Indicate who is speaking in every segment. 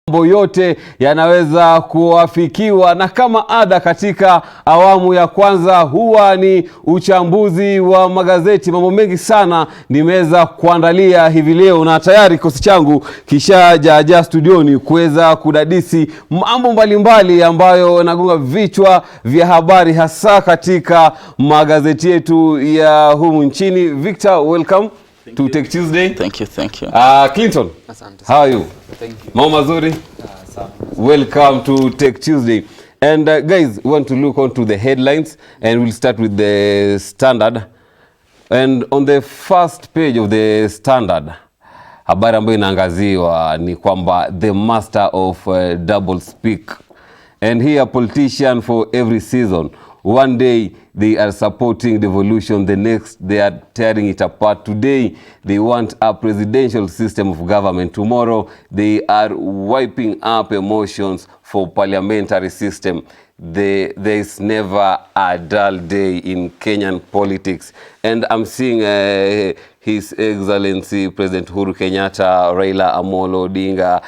Speaker 1: Mambo yote yanaweza kuafikiwa, na kama ada katika awamu ya kwanza huwa ni uchambuzi wa magazeti. Mambo mengi sana nimeweza kuandalia hivi leo, na tayari kikosi changu kishaja studioni kuweza kudadisi mambo mbalimbali ambayo nagonga vichwa vya habari hasa katika magazeti yetu ya humu nchini. Victor, welcome to Tech Tuesday.
Speaker 2: Thank you.
Speaker 1: Clinton, how are you?
Speaker 3: Thank you.
Speaker 1: Mama Mazuri, welcome to Tech Tuesday. And guys, we want to look on to the headlines, and we'll start with the Standard. And on the first page of the Standard, habari ambayo inaangaziwa ni kwamba the master of double speak. And here, a politician for every season. One day they are supporting devolution, the next they are tearing it apart. Today they want a presidential system of government. Tomorrow they are wiping up emotions for parliamentary system. There is never a dull day in Kenyan politics. And I'm seeing His Excellency President Uhuru Kenyatta, Raila Amolo Odinga,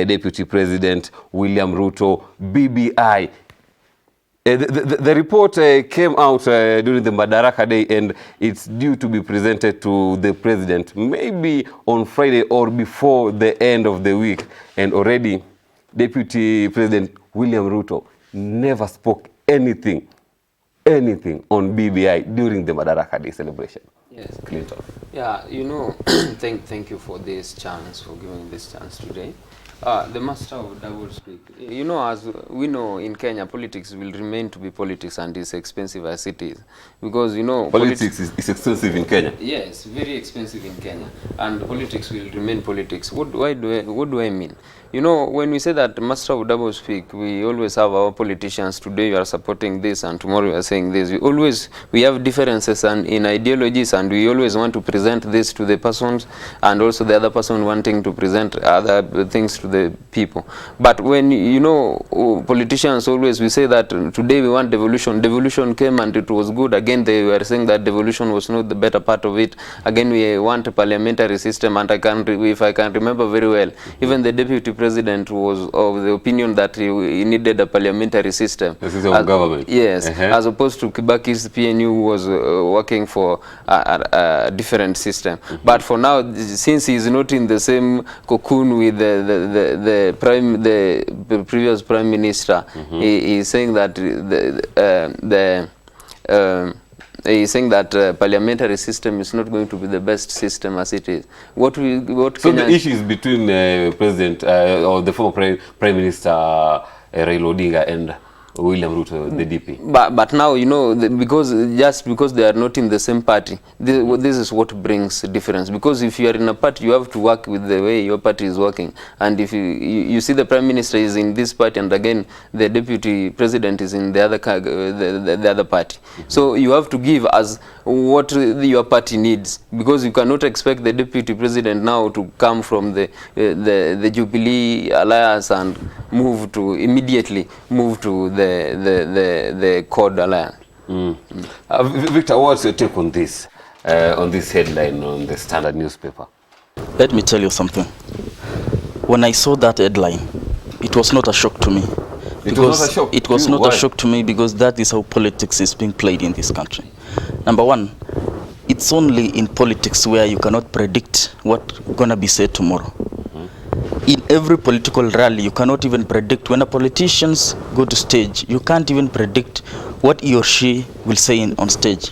Speaker 1: Deputy President William Ruto, BBI. The report came out during the Madaraka Day, and it's due to be presented to the president maybe on Friday or before the end of the week. And already Deputy President William Ruto never spoke anything on BBI during the Madaraka Day celebration.
Speaker 3: Yes,
Speaker 1: Clinton.
Speaker 3: Yeah, you know, thank you for this chance, for giving this chance today. The master of double speak. You know, as we know in Kenya, politics will remain to be politics, and it's expensive as it is. Because, you know,
Speaker 1: politics is expensive in Kenya.
Speaker 3: Yes, very expensive in Kenya. And politics will remain politics. What do I mean? You know, when we say that master of double speak, we always have our politicians. Today you are supporting this, and tomorrow you are saying this. We have differences and in ideologies, and we always want to present this to the persons, and also the other person wanting to present other things to the people. But when, you know, politicians always, we say that today we want devolution. Devolution came and it was good. Again, they were saying that devolution was not the better part of it. Again, we want a parliamentary system, and if I can remember very well, even the deputy president was of the opinion that he needed a parliamentary system.
Speaker 1: A system of government.
Speaker 3: Yes, as opposed to Kibaki's PNU, who was working for a different system. But for now, since he is not in the same cocoon with the previous prime minister, he is saying that he's saying that parliamentary system is not going to be the best system as it is. So
Speaker 1: the issues between President or the former Prime Minister Raila Odinga and William Ruto, the DP.
Speaker 3: But now, you know, because they are not in the same party, this is what brings difference. Because if you are in a party, you have to work with the way your party is working. And if you see the prime minister is in this party, and again the deputy president is in the other party. So you have to give as what your party needs, because you cannot expect the deputy president now to come from the Jubilee alliance and immediately move to the Code alliance.
Speaker 1: Victor, what's your take on this headline on the Standard newspaper?
Speaker 2: Let me tell you something. When I saw that headline, it was not a shock to me.
Speaker 1: It was not a shock?
Speaker 2: It was not a shock to me, because that is how politics is being played in this country. Number one, it's only in politics where you cannot predict what's gonna be said tomorrow. In every political rally, you cannot even predict. When a politicians go to stage, you can't even predict what he or she will say on stage.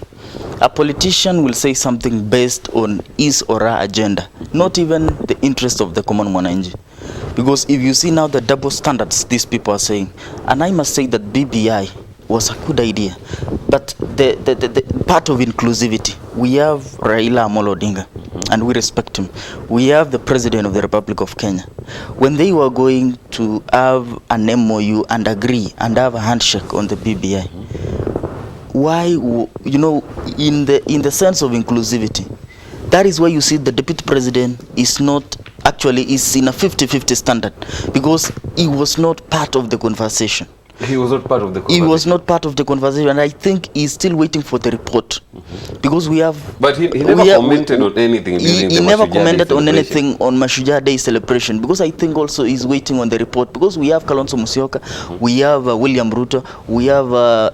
Speaker 2: A politician will say something based on his or her agenda, not even the interest of the common mwananchi. Because if you see now the double standards these people are saying, and I must say that BBI was a good idea, but the part of inclusivity, we have Raila Amolo Odinga, and we respect him. We have the President of the Republic of Kenya. When they were going to have an MOU and agree and have a handshake on the BBI, why, you know, in the sense of inclusivity, that is why you see the Deputy President is not, actually is in a 50-50 standard, because he was not part of the conversation.
Speaker 1: He was not part of the
Speaker 2: conversation. He was not part of the conversation, and I think he's still waiting for the report. Because we have...
Speaker 1: But he never commented on anything during
Speaker 2: he never commented on anything on Mashujaa Day celebration, because I think also he's waiting on the report, because we have Kalonzo Musyoka, we have William Ruto, we have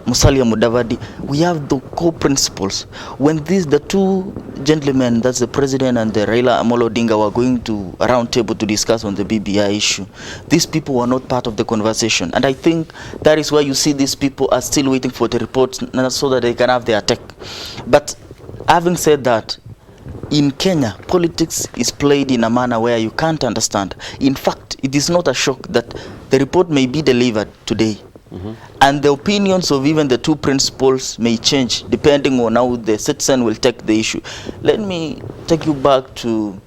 Speaker 2: Musalia Mudavadi, we have the co-principals. When the two gentlemen, that's the president and the Raila Amolo Odinga, were going to a round table to discuss on the BBI issue, these people were not part of the conversation. And I think that is why you see these people are still waiting for the report so that they can have their attack. But having said that, in Kenya, politics is played in a manner where you can't understand. In fact, it is not a shock that the report may be delivered today. And the opinions of even the two principals may change depending on how the citizen will take the issue. Let me take you back to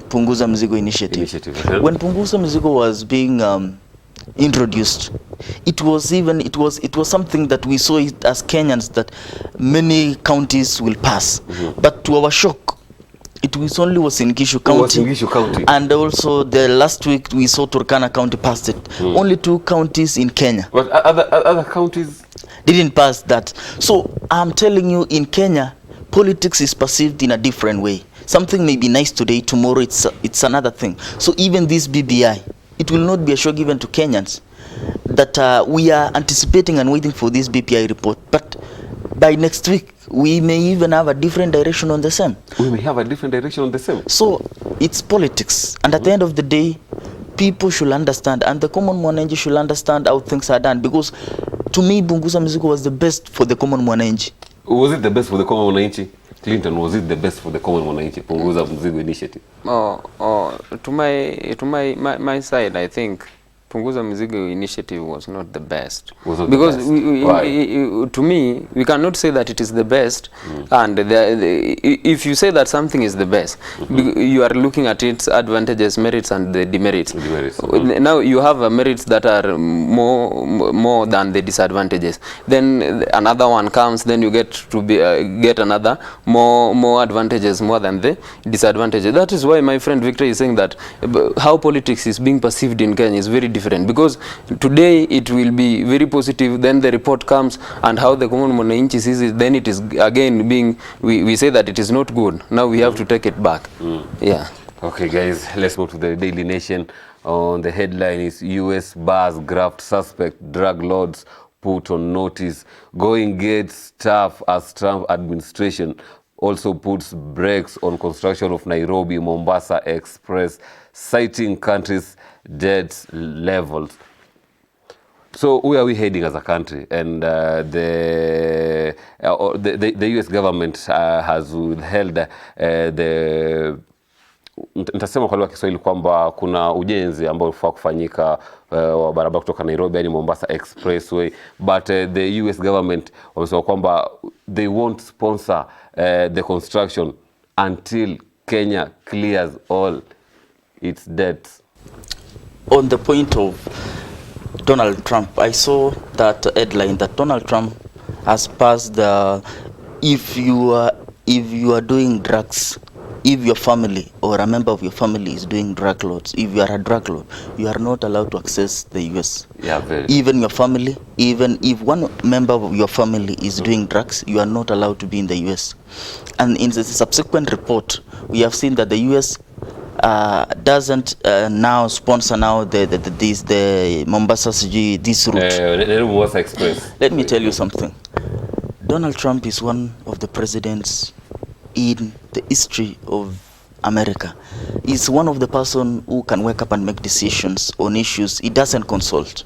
Speaker 2: Punguza Mzigo initiative. When Punguza Mzigo was being introduced, it was something that we saw it as Kenyans that many counties will pass. But to our shock, it was only in Gishu County. And also the last week we saw Turkana County passed it. Only 2 counties in Kenya.
Speaker 1: But other counties
Speaker 2: didn't pass that. So I'm telling you, in Kenya, politics is perceived in a different way. Something may be nice today, tomorrow it's another thing. So even this BBI, it will not be a shock even to Kenyans that we are anticipating and waiting for this BBI report. But by next week, we may even have a different direction on the same.
Speaker 1: We may have a different direction on the same.
Speaker 2: So it's politics. And at the end of the day, people should understand, and the common mwananchi should understand how things are done. Because to me, Punguza Mzigo was the best for the common mwananchi.
Speaker 1: Was it the best for the common mwananchi? Clinton, was it the best for the common mwananchi, Punguza Mzigo initiative?
Speaker 3: To my side, I think Punguza Mzigo initiative was not the best. Because to me, we cannot say that it is the best. And if you say that something is the best, you are looking at its advantages, merits, and the demerits. Now you have merits that are more than the disadvantages. Then another one comes, then you get to get another more advantages more than the disadvantages. That is why my friend Victor is saying that how politics is being perceived in Kenya is very different, because today it will be very positive, then the report comes, and how the common mwananchi sees it, then it is again being, we say that it is not good. Now we have to take it back. Yeah.
Speaker 1: Okay guys, let's go to the Daily Nation. On the headline is US bars graft suspect drug lords put on notice. Going gets tough as Trump administration also puts brakes on construction of Nairobi-Mombasa Express, citing country's debt levels. So where are we heading as a country? And the US government has withheld nitasema kwa lugha ya Kiswahili kwamba kuna ujenzi ambao ulifaa kufanyika wa barabara kutoka Nairobi hadi Mombasa Expressway, but the US government wamesema kwamba they won't sponsor the construction until Kenya clears all its debts.
Speaker 2: On the point of Donald Trump, I saw that headline that Donald Trump has passed the if you are doing drugs, if your family or a member of your family is doing drug lords, if you are a drug lord, you are not allowed to access the US.
Speaker 1: Yeah, very.
Speaker 2: Even your family, even if one member of your family is doing drugs, you are not allowed to be in the US. And in the subsequent report, we have seen that the US doesn't now sponsor now the Mombasa this route.
Speaker 1: Mombasa Express.
Speaker 2: Let me tell you something. Donald Trump is one of the presidents in the history of America. He's one of the person who can wake up and make decisions on issues he doesn't consult.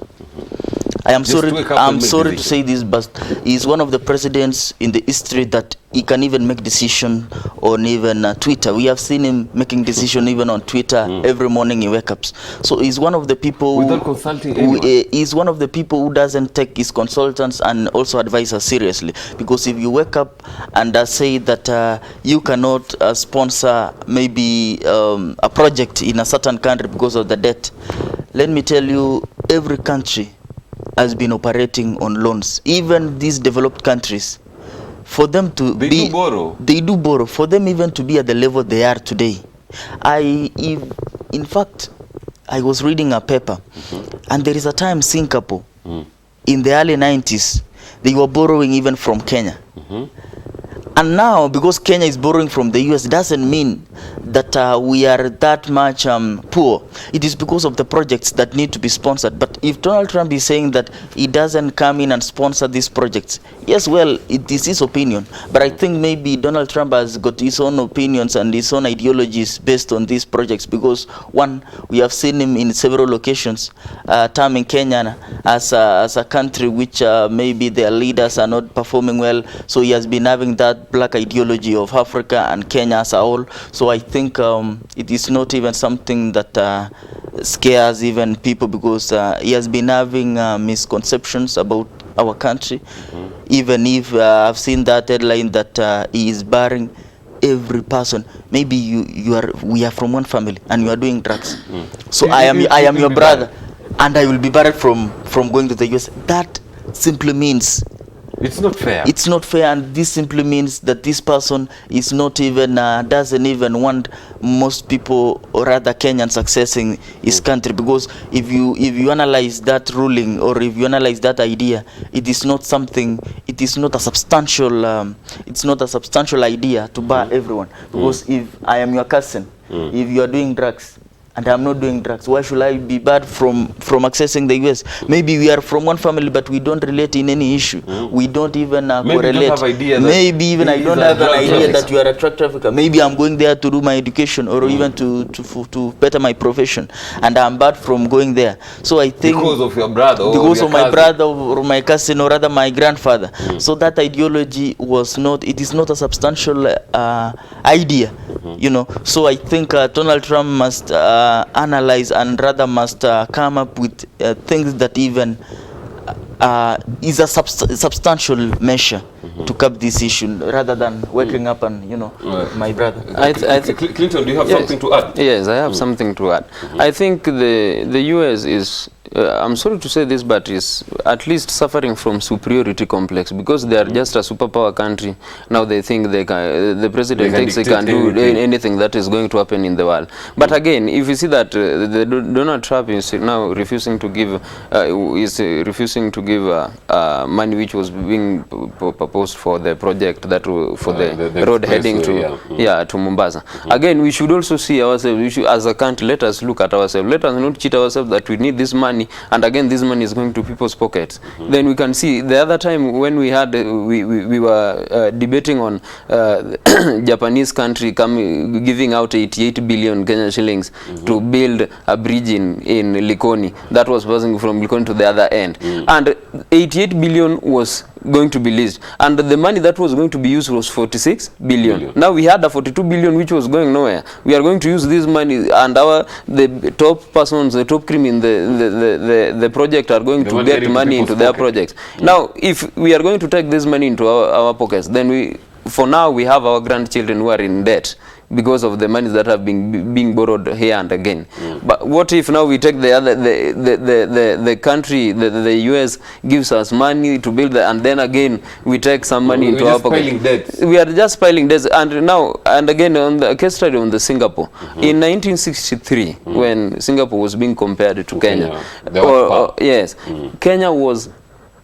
Speaker 2: I'm sorry to say this, but he's one of the presidents in the history that he can even make decision on even Twitter. We have seen him making decision even on Twitter every morning he wakes up. So he's one of the people
Speaker 1: without consulting anyone.
Speaker 2: He's one of the people who doesn't take his consultants and also advisors seriously. Because if you wake up and say that you cannot sponsor maybe a project in a certain country because of the debt, let me tell you, every country has been operating on loans. Even these developed countries, for them to
Speaker 1: they do borrow.
Speaker 2: For them even to be at the level they are today. In fact, I was reading a paper, and there is a time Singapore in the early 90s, they were borrowing even from Kenya. And now, because Kenya is borrowing from the US, doesn't mean that we are that much poor. It is because of the projects that need to be sponsored. But if Donald Trump is saying that he doesn't come in and sponsor these projects, yes, well, it is his opinion. But I think maybe Donald Trump has got his own opinions and his own ideologies based on these projects. Because one, we have seen him in several locations terming Kenya as a country which maybe their leaders are not performing well. So he has been having that black ideology of Africa and Kenya as a whole. So I think it is not even something that scares even people, because he has been having misconceptions about our country. Even if I've seen that headline that he is barring every person. Maybe we are from one family and you are doing drugs. So I am your brother, and I will be barred from going to the US. That simply means
Speaker 1: it's not fair.
Speaker 2: It's not fair, and this simply means that this person is not even doesn't even want most people, or rather Kenyans, accessing his country. Because if you analyze that ruling, or if you analyze that idea, it is not something. It is not a substantial. It's not a substantial idea to bar everyone. Because if I am your cousin, if you are doing drugs, and I'm not doing drugs, why should I be barred from accessing the US? Maybe we are from one family, but we don't relate in any issue. We don't even correlate. Maybe even I don't have an idea that you are a drug trafficker. Maybe I'm going there to do my education, or even to better my profession, and I'm barred from going there. So I think
Speaker 1: because of your brother,
Speaker 2: because of my brother or my cousin, or rather my grandfather. So that ideology was not. It is not a substantial idea, you know. So I think Donald Trump must analyze, and rather must come up with things that even is a substantial measure to curb this issue, rather than waking up and, you know, my brother.
Speaker 1: Clinton, do you have something to add?
Speaker 3: Yes, I have something to add. I think the US is, I'm sorry to say this, but is at least suffering from superiority complex, because they are just a superpower country. Now they think they can, the president thinks they can do anything that is going to happen in the world. But again, if you see that Donald Trump is now refusing to give money which was being proposed for the project that for the road heading to Mombasa. Again, we should also see ourselves. We should, as a country, let us look at ourselves. Let us not cheat ourselves that we need this money, and again this money is going to people's pockets. Then we can see the other time when we had we were debating on Japanese country giving out 88 billion Kenya shillings to build a bridge in Likoni that was passing from Likoni to the other end, and 88 billion was going to be leased, and the money that was going to be used was 46 billion. Now we had a 42 billion which was going nowhere. We are going to use this money, and the top persons, the top cream in the project are going to get money into their projects. Now if we are going to take this money into our pockets, then for now we have our grandchildren who are in debt because of the money that have been being borrowed here and again. But what if now we take the country, the US gives us money to build and then again we take some money into our pocket. We are just piling debts. And again on the case study on the Singapore in 1963 when Singapore was being compared to Kenya. Yes, Kenya was,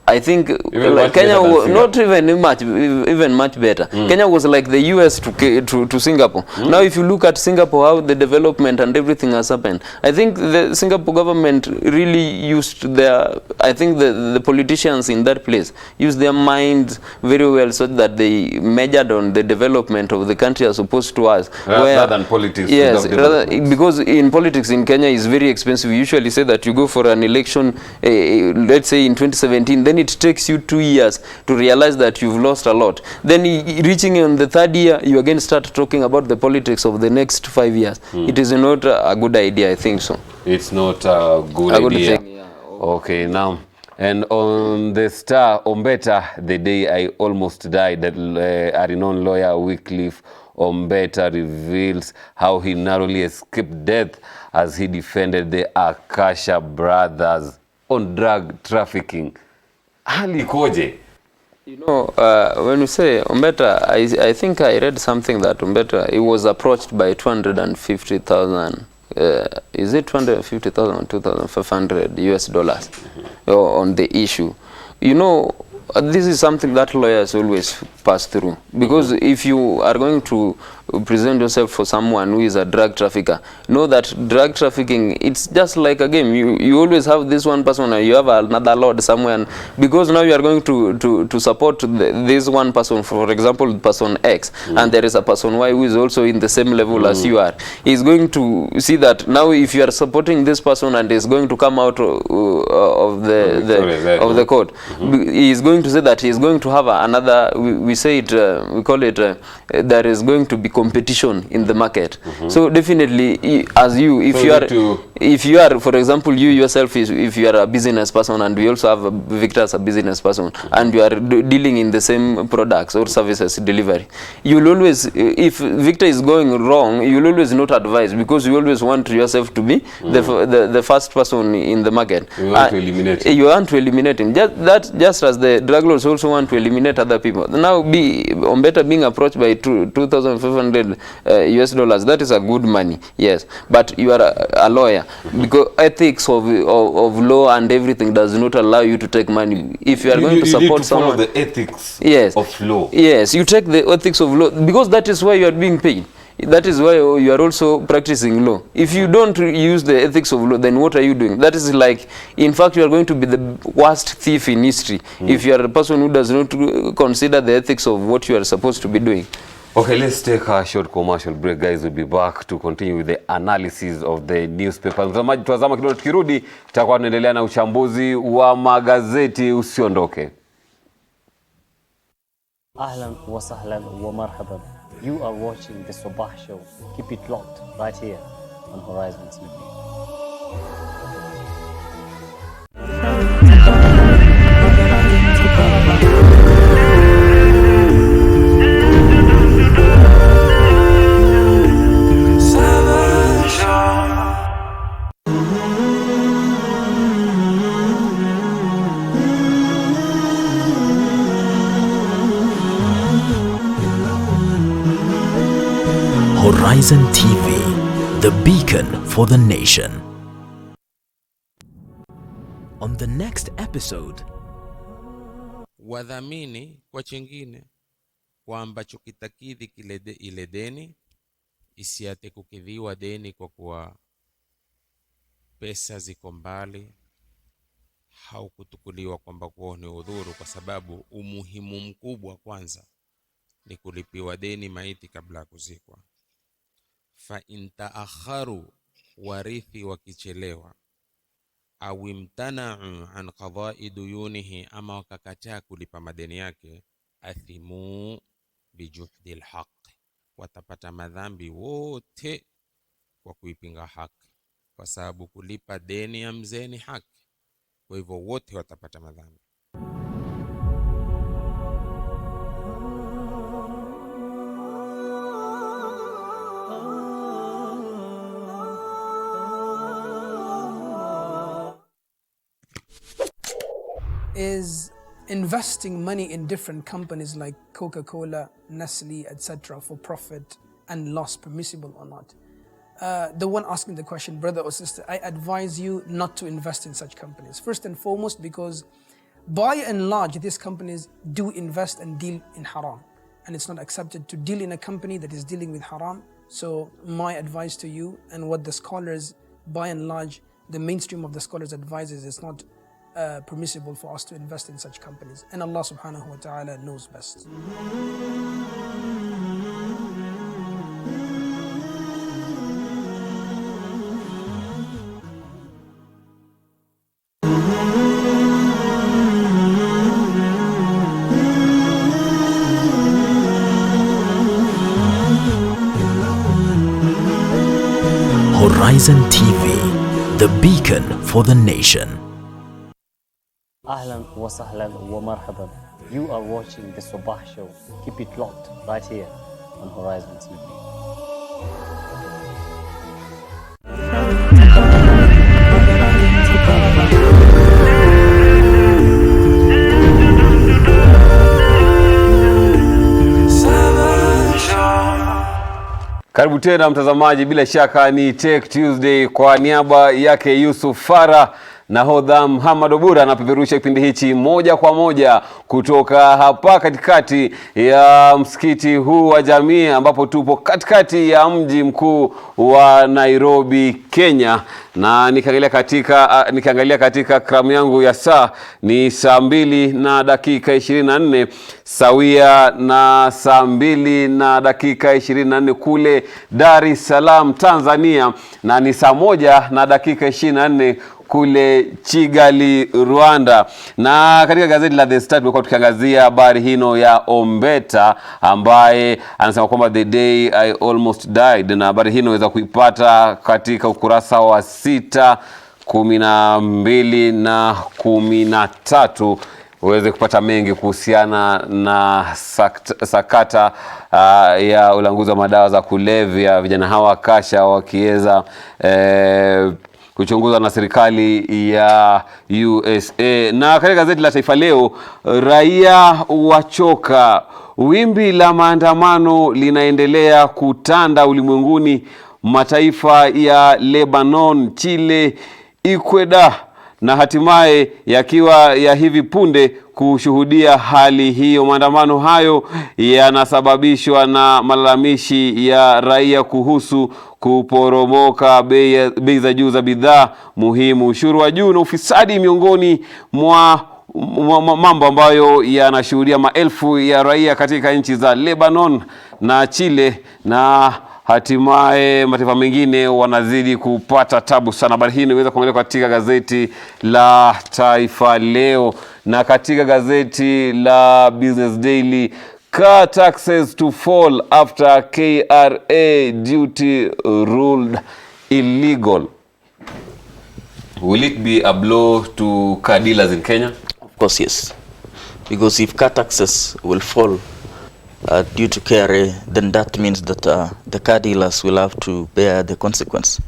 Speaker 3: I think, like Kenya was not even much better. Kenya was like the US to Singapore. Now if you look at Singapore, how the development and everything has happened, I think the Singapore government really used their, I think the politicians in that place used their minds very well, so that they measured on the development of the country as opposed to us.
Speaker 1: Rather than politics.
Speaker 3: Yes, because in politics in Kenya is very expensive. We usually say that you go for an election, let's say in 2017, then it takes you 2 years to realize that you've lost a lot. Then reaching on the third year, you again start talking about the politics of the next 5 years. It is not a good idea, I think so.
Speaker 1: It's not a good idea.
Speaker 3: Thing, yeah.
Speaker 1: Okay, now, and on the Star, Ombeta, the day I almost died, that a renowned lawyer, Wycliffe Ombeta, reveals how he narrowly escaped death as he defended the Akasha brothers on drug trafficking. Hali koje?
Speaker 3: You know, when we say Ombeta, I think I read something that Ombeta, he was approached by 250,000, is it 250,000 or 2,500 US dollars on the issue. you know, this is something that lawyers always pass through, because if you are going to present yourself for someone who is a drug trafficker, know that drug trafficking, it's just like a game. You always have this one person and you have another lord somewhere, and because now you are going to support this one person, for example person X, and there is a person Y who is also in the same level as you are, he's going to see that now if you are supporting this person and is going to come out of the court, he is going to say that he is going to have another, we say it, we call it, there is going to be competition in the market. So definitely, as you, if you are, for example, you yourself, if you are a business person, and we also have Victor as a business person, and you are dealing in the same products or services delivery, you will always, if Victor is going wrong, you will always not advise, because you always want yourself to be the first person in the market. You want to eliminate him. You want to eliminate him. Just as the drug laws also want to eliminate other people. Now, on better being approached by $2,500 US dollars, that is a good money, yes. But you are a lawyer, because ethics of law and everything does not allow you to take money. If you are going to support someone,
Speaker 1: the ethics of law.
Speaker 3: Yes, you take the ethics of law, because that is why you are being paid. That is why you are also practicing law. If you don't use the ethics of law, then what are you doing? That is like, in fact, you are going to be the worst thief in history if you are a person who does not consider the ethics of what you are supposed to be doing.
Speaker 1: Okay, let's take a short commercial break, guys. We'll be back to continue with the analysis of the newspaper. Mtazamaji, tutazama kidogo, tukirudi tutakuwa tunaendelea na uchambuzi wa magazeti. Usiondoke.
Speaker 4: Ahlan wa sahlan wa marhaban. You are watching the Sabah Show. Keep it locked right here on Horizon TV.
Speaker 5: Horizon TV, the beacon for the nation. On the next episode,
Speaker 6: wadhamini kwa chingine kwa ambacho kitakidhi ile deni, isiate kukidhiwa deni kwa kuwa pesa ziko mbali, haukutukuliwa kwamba kuwa ni udhuru, kwa sababu umuhimu mkubwa kwanza ni kulipiwa deni maiti kabla kuzikwa. Fa intaakharu, warithi wakichelewa, au imtana'u an qada'i duyunihi, ama wakakataa kulipa madeni yake, athimu bijuhdi alhaq, watapata madhambi wote kwa kuipinga haki, kwa sababu kulipa deni ya mzee ni haki. Kwa hivyo wote watapata madhambi.
Speaker 7: Is investing money in different companies like Coca-Cola, Nestle, etc. for profit and loss permissible or not? The one asking the question, brother or sister, I advise you not to invest in such companies. First and foremost, because by and large, these companies do invest and deal in haram. And it's not accepted to deal in a company that is dealing with haram. So my advice to you, and what the scholars, by and large, the mainstream of the scholars advises, it's not permissible for us to invest in such companies. And Allah subhanahu wa ta'ala knows best.
Speaker 5: Horizon TV, the beacon for the nation.
Speaker 4: Ahlan wa sahlan wa marhaban. You are watching the Sabah Show. Keep it locked right here on Horizon TV.
Speaker 1: Karibu tena mtazamaji, bila shaka ni Tech Tuesday. Kwa niaba yake Yusuf Farah nahodha Muhammad Obura anapeperusha kipindi hichi moja kwa moja kutoka hapa katikati ya msikiti huu wa Jamii, ambapo tupo katikati ya mji mkuu wa Nairobi, Kenya. Na nikiangalia katika kramu yangu ya saa ni saa 2:24 sawia na saa 2:24 kule Dar es Salaam, Tanzania, na ni saa 1:24 kule Kigali, Rwanda. Na katika gazeti la The Star tulikuwa tukiangazia habari hino ya Ombeta ambaye anasema kwamba the day I almost died, na habari hino unaweza kuipata katika ukurasa wa 6, 12 na 13 uweze kupata mengi kuhusiana na sakata ya ulanguzi wa madawa za kulevya, vijana hawa kasha wakiweza kuchunguzwa na serikali ya USA. Na katika gazeti la Taifa Leo, raia wachoka, wimbi la maandamano linaendelea kutanda ulimwenguni, mataifa ya Lebanon, Chile, Ecuador na hatimaye yakiwa ya hivi punde kushuhudia hali hiyo. Maandamano hayo yanasababishwa na malalamishi ya raia kuhusu kuporomoka bei za juu za bidhaa muhimu, ushuru wa juu na ufisadi, miongoni mwa mambo ambayo yanashuhudia maelfu ya raia katika nchi za Lebanon na Chile, na hatimaye mataifa mengine wanazidi kupata tabu sana. Habari hii inaweza kuangalia katika gazeti la Taifa Leo. Na katika gazeti la Business Daily, car taxes to fall after KRA duty ruled illegal. Will it be a blow to car dealers in Kenya?
Speaker 2: Of course, yes. Because if car taxes will fall due to KRA, then that means that the car dealers will have to bear the consequence.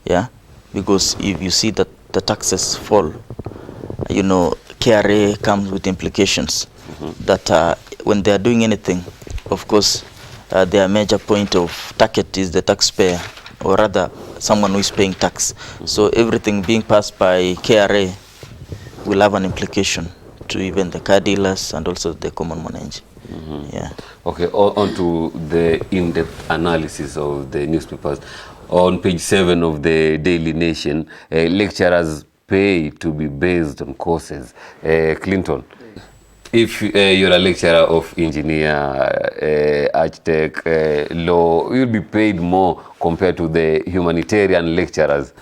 Speaker 2: Yeah, because if you see that the taxes fall, you know, KRA comes with implications that when they are doing anything, of course, their major point of target is the taxpayer, or rather someone who is paying tax. So everything being passed by KRA will have an implication to even the car dealers and also the common mwananchi. Yeah.
Speaker 1: Okay, on to the in-depth analysis of the newspapers. On page 7 of the Daily Nation, lecturers pay to be based on courses. Clinton, if you're a lecturer of engineer, architect, law, you'll be paid more compared to the humanitarian lecturers.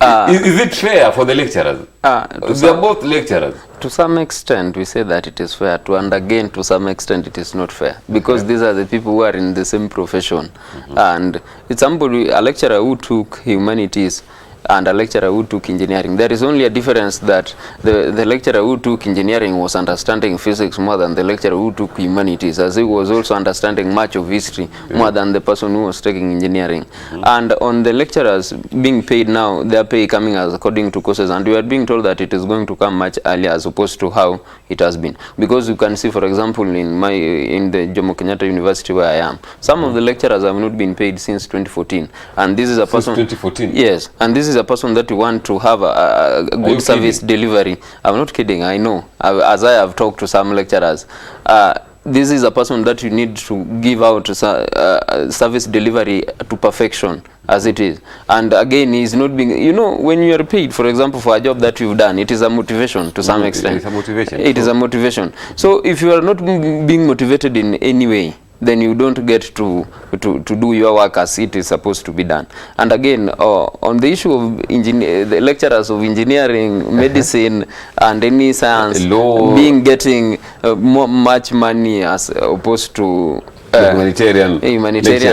Speaker 1: Is it fair for the lecturers? They're both lecturers.
Speaker 3: To some extent, we say that it is fair, and again, to some extent, it is not fair, because these are the people who are in the same profession. And it's somebody, a lecturer who took humanities and a lecturer who took engineering. There is only a difference that the lecturer who took engineering was understanding physics more than the lecturer who took humanities, as he was also understanding much of history more than the person who was taking engineering. And on the lecturers being paid now, their pay coming as according to courses, and we are being told that it is going to come much earlier as opposed to how it has been. Because you can see, for example, in the Jomo Kenyatta University where I am, some of the lecturers have not been paid since 2014, and this is a person.
Speaker 1: Since 2014.
Speaker 3: Yes, and this is a person that you want to have a good service delivery. I'm not kidding, I know. As I have talked to some lecturers, this is a person that you need to give out service delivery to perfection as it is. And again, he's not being, you know, when you are paid, for example, for a job that you've done, it is a motivation to some extent.
Speaker 1: It is a motivation.
Speaker 3: It is a motivation. So if you are not being motivated in any way, then you don't get to do your work as it is supposed to be done. And again, on the issue of the lecturers of engineering, medicine, and any science,
Speaker 1: law,
Speaker 3: getting much money as opposed to
Speaker 1: humanitarian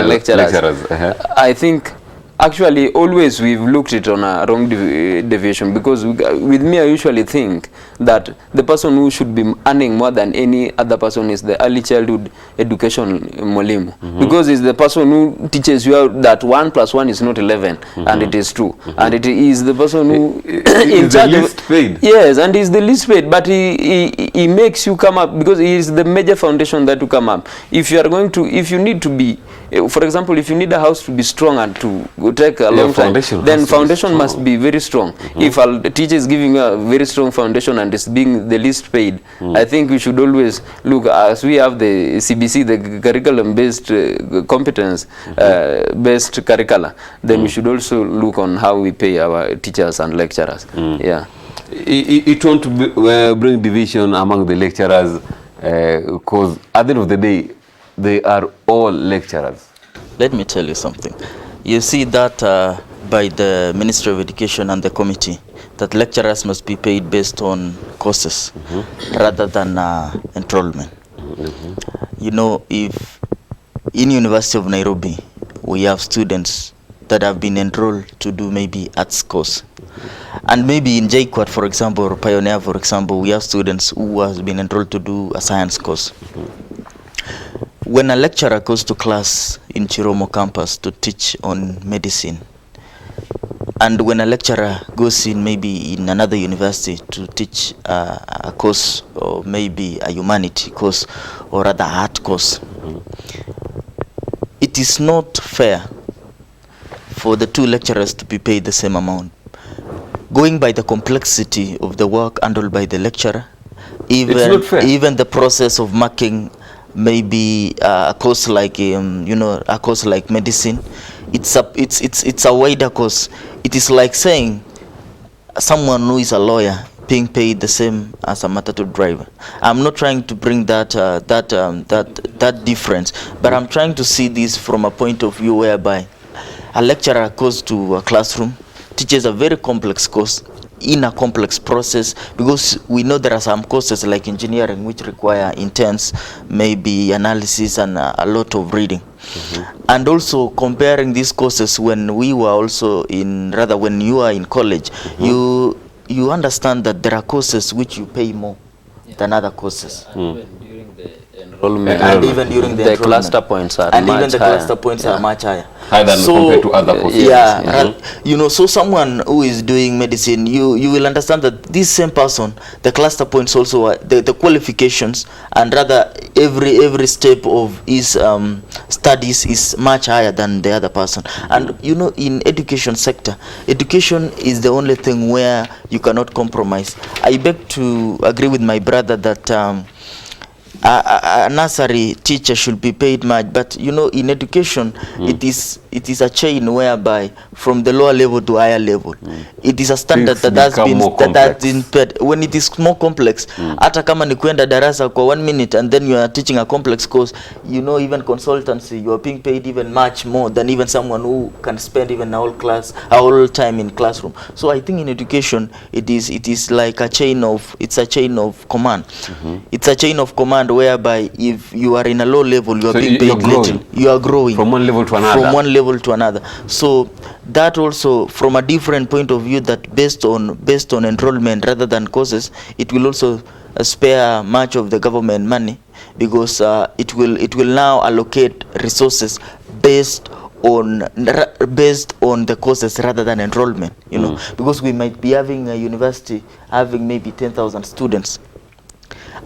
Speaker 3: lecturers. I think actually always we've looked it on a wrong deviation, because with me I usually think that the person who should be earning more than any other person is the early childhood education mwalimu, because it's the person who teaches you that 1 + 1 is not 11, and it is 2, and it is the person who
Speaker 1: in charge the least paid.
Speaker 3: Yes, and he's the least paid, but he makes you come up, because he is the major foundation that to come up. If you are going to, if you need to be For example, if you need a house to be strong and to take a long time, then foundation must be very strong. If a teacher is giving a very strong foundation and is being the least paid, I think we should always look, as we have the CBC, the curriculum-based competence-based curricula, then we should also look on how we pay our teachers and lecturers. Yeah.
Speaker 1: It won't bring division among the lecturers, because at the end of the day, they are all lecturers.
Speaker 2: Let me tell you something. You see that by the Ministry of Education and the committee, that lecturers must be paid based on courses rather than enrollment. You know, if in University of Nairobi, we have students that have been enrolled to do maybe arts course. And maybe in JKUAT, for example, or Pioneer, for example, we have students who have been enrolled to do a science course. When a lecturer goes to class in Chiromo campus to teach on medicine, and when a lecturer goes in maybe in another university to teach a course, or maybe a humanity course, or rather art course, it is not fair for the two lecturers to be paid the same amount. Going by the complexity of the work handled by the lecturer, even the process of marking maybe a course like a course like medicine, it's a wider course. It is like saying someone who is a lawyer being paid the same as a matatu driver. I'm not trying to bring that difference, but I'm trying to see this from a point of view whereby a lecturer goes to a classroom, teaches a very complex course in a complex process, because we know there are some courses like engineering which require intense maybe analysis and a lot of reading. And also comparing these courses when we were also when you are in college, you understand that there are courses which you pay more than other courses.
Speaker 3: And even during the cluster points are much higher.
Speaker 1: Higher than compared to other courses.
Speaker 2: You know, so someone who is doing medicine, you will understand that this same person, the cluster points also are, the qualifications, and rather every step of his studies is much higher than the other person. And you know, in education sector, education is the only thing where you cannot compromise. I beg to agree with my brother that a nursery teacher should be paid much, but you know, in education, it is a chain whereby from the lower level to higher level, it is a standard that has been paid. When it is more complex, hata kama ni kwenda darasa kwa 1 minute and then you are teaching a complex course, you know, even consultancy, you are being paid even much more than even someone who can spend even a whole time in classroom. So I think in education, it is like a chain of command. It's a chain of command whereby if you are in a low level, you are being paid little. You are growing
Speaker 1: from one level to another.
Speaker 2: So that also, from a different point of view, that based on enrollment rather than courses, it will also spare much of the government money, because it will now allocate resources based on the courses rather than enrollment. You know, because we might be having a university having maybe 10,000 students,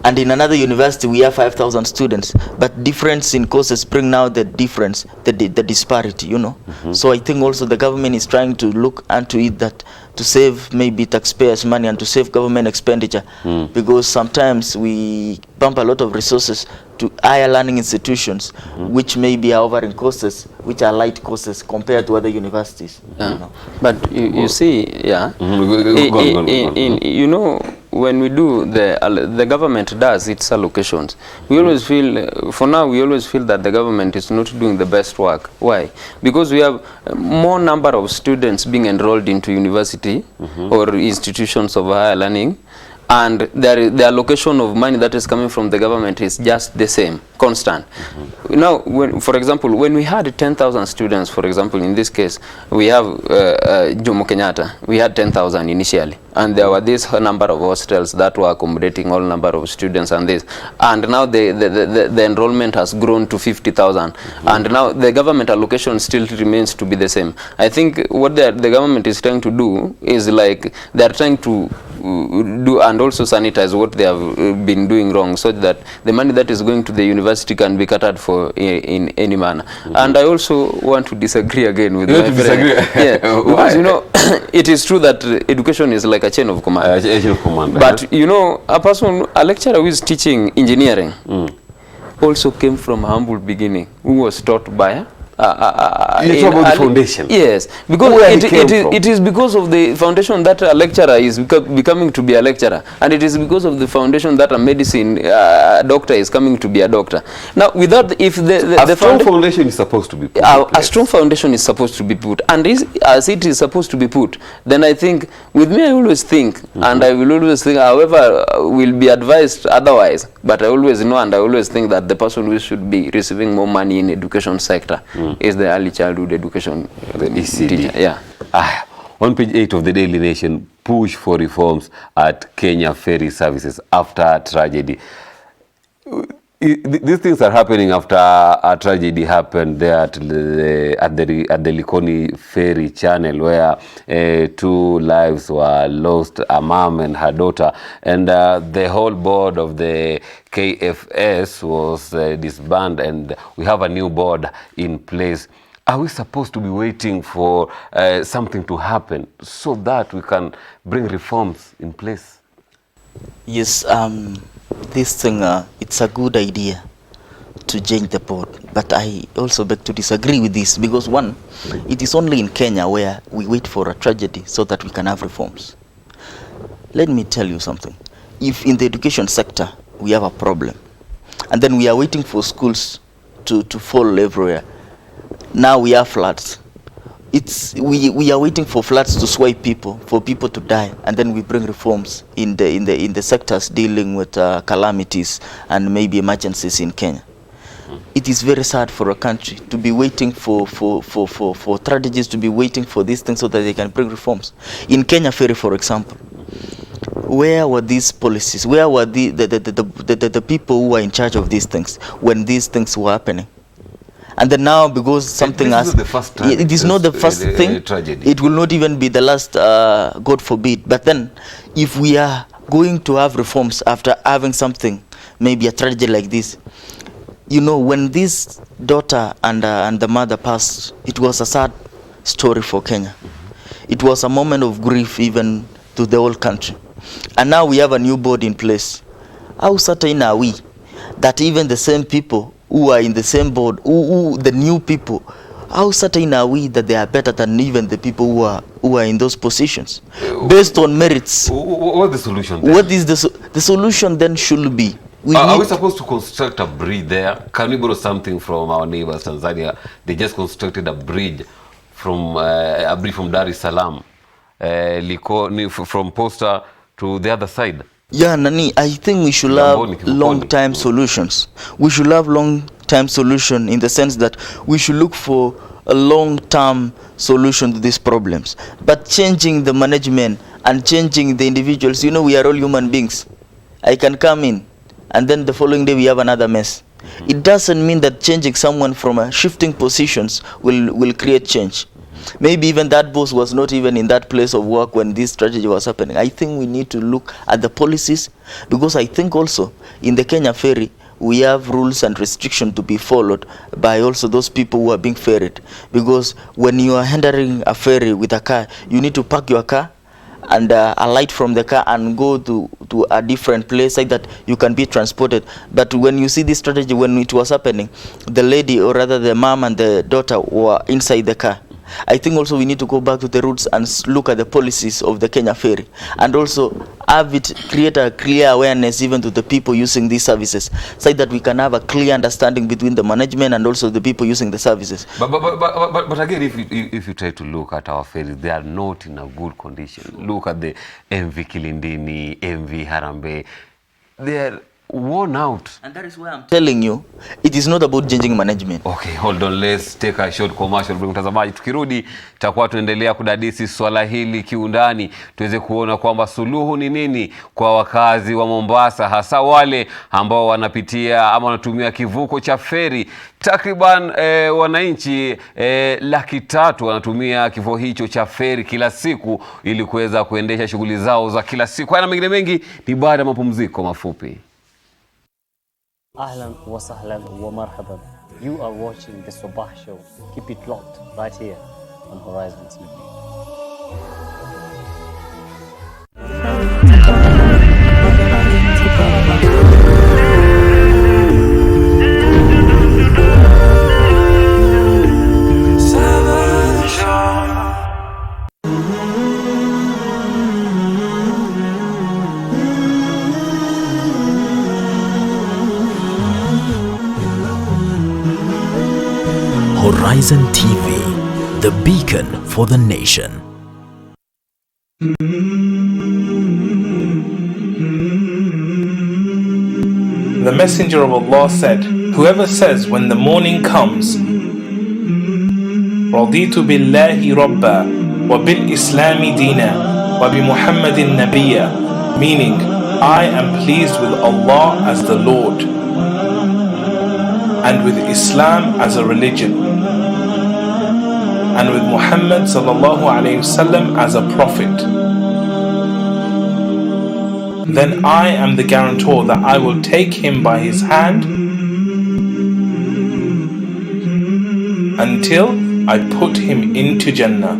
Speaker 2: and in another university we have 5,000 students, but difference in courses bring now the difference, the disparity, you know. So I think also the government is trying to look into it, that to save maybe taxpayers' money and to save government expenditure, because sometimes we pump a lot of resources to higher learning institutions, which maybe are offering courses which are light courses compared to other universities. You know.
Speaker 3: But you see, you know, when we do the government does its allocations, we always feel, for now, we always feel that the government is not doing the best work. Why? Because we have more number of students being enrolled into university or institutions of higher learning, and the allocation of money that is coming from the government is just the same, constant. Now, for example, when we had 10,000 students, for example, in this case, we have Jomo Kenyatta, we had 10,000 initially, and there were this number of hostels that were accommodating all number of students and this, and now the enrollment has grown to 50,000, and now the government allocation still remains to be the same. I think what the government is trying to do is like, they are trying to do and also sanitize what they have been doing wrong, so that the money that is going to the university can be catered for in any manner. And I also want to disagree again with my friend. Yeah, because you know, it is true that education is like a chain of command. But you know, a lecturer who is teaching engineering also came from a humble beginning, who was taught by
Speaker 1: the foundation.
Speaker 3: Yes, because it is because of the foundation that a lecturer is becoming to be a lecturer, and it is because of the foundation that a medicine doctor is coming to be a doctor. Now, without, if the
Speaker 1: strong foundation is supposed to be put
Speaker 3: a strong foundation is supposed to be put, and as it is supposed to be put, then I think, with me, I always think, and I will always think, however, will be advised otherwise, but I always know and I always think that the person who should be receiving more money in education sector is the early childhood education teacher. Yeah.
Speaker 1: On page 8 of the Daily Nation, push for reforms at Kenya ferry services after tragedy. These things are happening after a tragedy happened there at the Likoni ferry channel, where 2 lives were lost, a mom and her daughter, and the whole board of the KFS was disbanded, and we have a new board in place. Are we supposed to be waiting for something to happen so that we can bring reforms in place?
Speaker 2: Yes, this thing, it's a good idea to change the board, but I also beg to disagree with this, because one, it is only in Kenya where we wait for a tragedy so that we can have reforms. Let me tell you something. If in the education sector we have a problem, and then we are waiting for schools to fall everywhere, now we have floods. We are waiting for floods to swipe people, for people to die, and then we bring reforms in the sectors dealing with calamities and maybe emergencies in Kenya. It is very sad for a country to be waiting for tragedies, to be waiting for these things so that they can bring reforms. In Kenya ferry, for example, where were these policies? Where were the people who were in charge of these things when these things were happening? And then now, because something has, it is not the first thing, tragedy. It will not even be the last, God forbid. But then, if we are going to have reforms after having something, maybe a tragedy like this, you know, when this daughter and the mother passed, it was a sad story for Kenya. It was a moment of grief even to the whole country. And now we have a new board in place. How certain are we that even the same people who are in the same board, the new people, how certain are we that they are better than even the people who are in those positions, based on merits?
Speaker 1: What's the solution then?
Speaker 2: What is the solution then should be?
Speaker 1: Are we supposed to construct a bridge there? Can we borrow something from our neighbors, Tanzania? They just constructed a bridge from Dar es Salaam, from Posta to the other side.
Speaker 2: Yeah, Nani, I think we should have long-term solutions. We should have long-term solution in the sense that we should look for a long-term solution to these problems. But changing the management and changing the individuals, you know, we are all human beings. I can come in and then the following day we have another mess. It doesn't mean that changing someone from shifting positions will create change. Maybe even that boss was not even in that place of work when this tragedy was happening. I think we need to look at the policies, because I think also in the Kenya ferry we have rules and restrictions to be followed by also those people who are being ferried. Because when you are entering a ferry with a car, you need to park your car and alight from the car and go to a different place so that you can be transported. But when you see this tragedy, when it was happening, the lady, or rather the mom and the daughter, were inside the car. I think also we need to go back to the roots and look at the policies of the Kenya ferry, and also have it create a clear awareness even to the people using these services, so that we can have a clear understanding between the management and also the people using the services.
Speaker 1: But again, if you try to look at our ferries, they are not in a good condition. Look at the MV Kilindini, MV Harambe. They are worn out.
Speaker 2: And that is why I'm telling you, it is not about changing management.
Speaker 1: Okay, hold on, let's take a short commercial break. Mtazamaji, tukirudi tutakuwa tuendelea kudadisi swala hili kiundani, tuweze kuona kwamba suluhu ni nini kwa wakazi wa Mombasa, hasa wale ambao wanapitia ama wanatumia kivuko cha feri. Takriban wananchi 300,000 wanatumia kivuko hicho cha feri kila siku ili kuweza kuendesha shughuli zao za kila siku. Haya na mengine mengi ni baada ya mapumziko mafupi.
Speaker 4: Ahlan wa sahlan wa marhaban. You are watching the Sabah Show. Keep it locked right here on Horizon TV.
Speaker 5: Horizon TV, the beacon for the nation.
Speaker 8: The Messenger of Allah said, whoever says when the morning comes, رضيت بالله ربا وبالإسلام دينا وبمحمد نبيا, meaning I am pleased with Allah as the Lord and with Islam as a religion and with Muhammad sallallahu alayhi wasallam as a prophet, then I am the guarantor that I will take him by his hand until I put him into Jannah.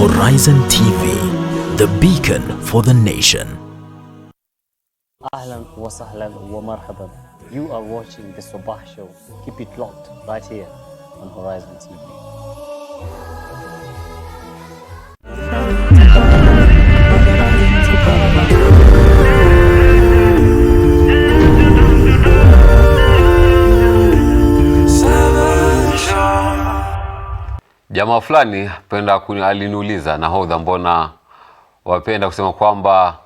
Speaker 5: Horizon TV, the beacon for the nation.
Speaker 4: Ahlan wa sahlan wa marhaban. You are watching the Sabah Show. Keep it locked right here on Horizon TV.
Speaker 1: Jamaa fulani aliniuliza, nahodha, mbona wapenda kusema kwamba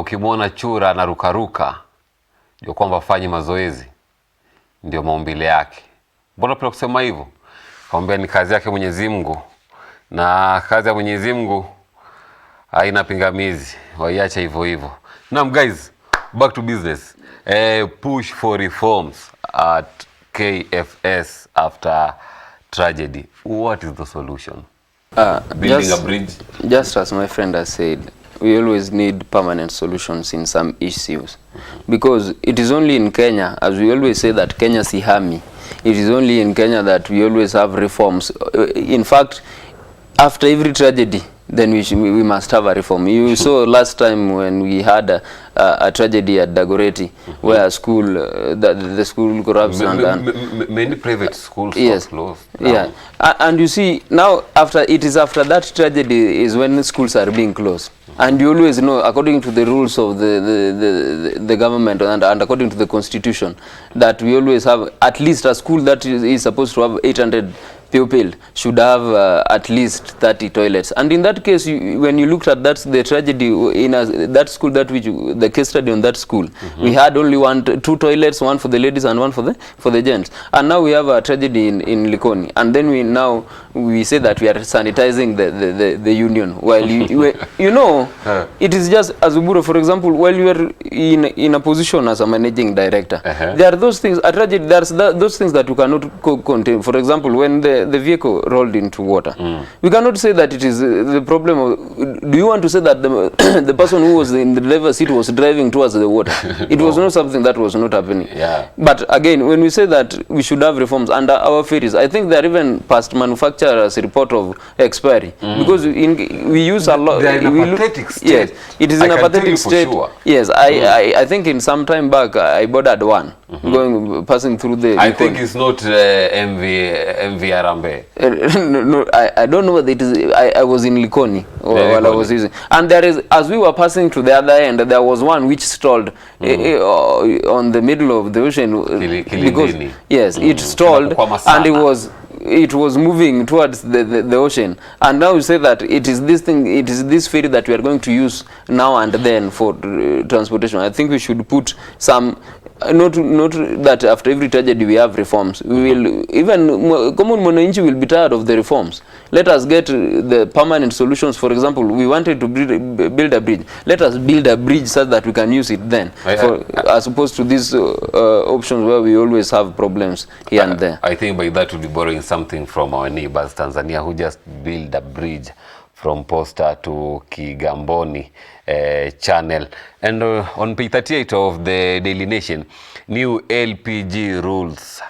Speaker 1: ukimwona chura na rukaruka ndio kwamba fanyi mazoezi, ndio maumbile yake? Mbona penda kusema hivyo? Kaambia ni kazi yake Mwenyezi Mungu, na kazi ya Mwenyezi Mungu haina pingamizi, waiache hivyo hivyo. Now guys, back to business. Push for reforms at KFS after tragedy. What is the solution? Building a bridge?
Speaker 3: Just as my friend has said, we always need permanent solutions in some issues. Because it is only in Kenya, as we always say that Kenya si hami, it is only in Kenya that we always have reforms. In fact, after every tragedy, then we must have a reform. You saw last time when we had a tragedy at Dagoretti, where school, the school corruption and
Speaker 1: many private schools
Speaker 3: yes,
Speaker 1: closed.
Speaker 3: Yeah, and you see now after that tragedy is when schools are being closed. And you always know, according to the rules of the government and according to the constitution, that we always have at least a school that is supposed to have 800 pupils should have at least 30 toilets. And in that case, when you looked at the tragedy in that school, the case study on that school, we had only two toilets, one for the ladies and one for the gents. And now we have a tragedy in Likoni, and then we say that we are sanitizing the union. While you know, it is just as Uburo, for example, while you are in a position as a managing director, there are those things. A tragedy, there's those things that you cannot contain. For example, when the vehicle rolled into water, we cannot say that it is the problem of, do you want to say that the person who was in the driver's seat was driving towards the water? It was not something that was not happening. But again, when we say that we should have reforms under our ferries, I think they are even past manufacturing manufacturer's report of expiry, because we use a lot.
Speaker 1: They are in a pathetic state.
Speaker 3: Yes, it is in a pathetic state.
Speaker 1: Sure.
Speaker 3: Yes, I think in some time back I boarded one passing through the.
Speaker 1: I think it's not MV Arambe.
Speaker 3: No, I don't know whether it is. I was in Likoni while I was using, and there is, as we were passing to the other end, there was one which stalled on the middle of the ocean because yes, it stalled and it was moving towards the ocean, and now you say that it is this thing, it is this ferry that we are going to use now and then for transportation. I think we should put some. Not that after every tragedy we have reforms. We will, even common mwananchi will be tired of the reforms. Let us get the permanent solutions. For example, we wanted to build a bridge. Let us build a bridge so that we can use it then, as opposed to these options where we always have problems here and there.
Speaker 1: I think by that we'll be borrowing something from our neighbors Tanzania, who just built a bridge from Posta to Kigamboni channel. And on page 38 of the Daily Nation, new LPG rules